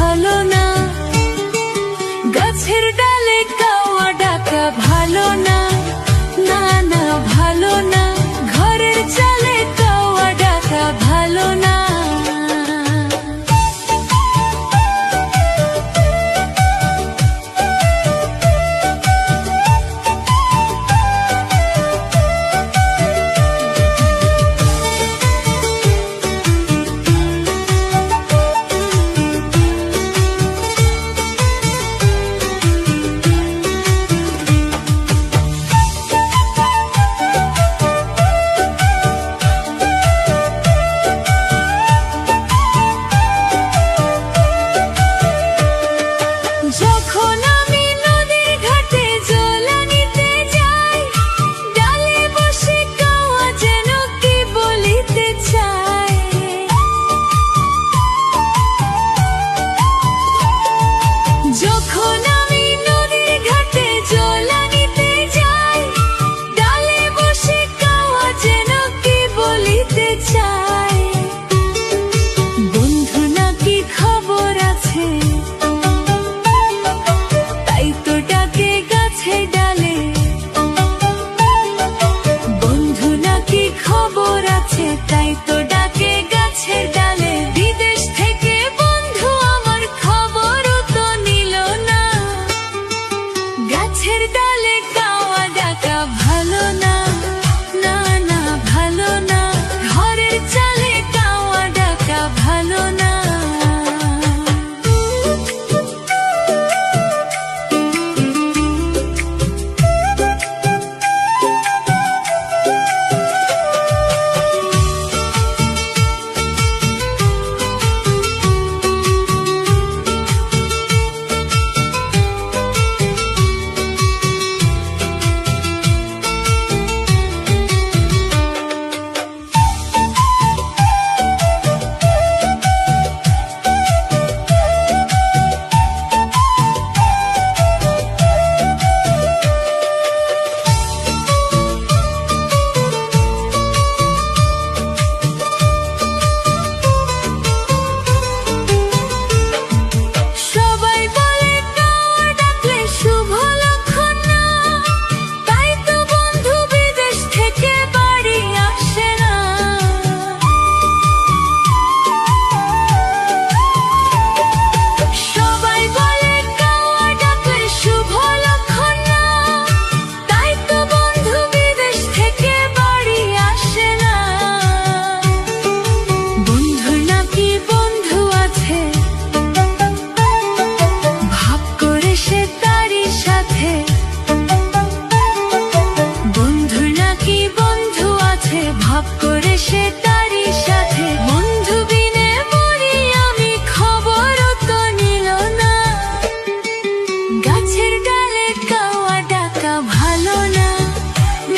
ভালো না, গাছের ডালে কাওয়া ডাকা ভালো না, না না ভালো না, ঘরের চালে কাওয়া ডাকা ভালো না। তাই তো ডাকে গাছের ডালে, বিদেশ থেকে বন্ধু আমার খবরও তো নিল না। গাছের ডালে কাওয়া ডাকা ভালো না, না না ভালো না, ঘরের চালে কাওয়া ডাকা ভালো না। ভাব করে সে তারই সাথে, বন্ধু বিনে মরি আমি খবরও তো নিল না। গাছের ডালে কাওয়া ডাকা ভালো না,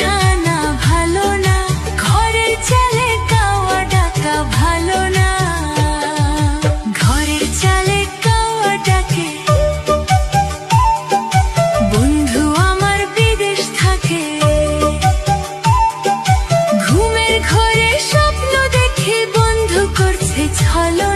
না না ভালো না, ঘরের চালে কাওয়া ডাকা ভালো না। ঘরের চালে কাওয়া ডাকে বন্ধু আমার বিদেশ থাকে। ঘরে স্বপ্ন দেখে বন্ধু করছে ছলনা।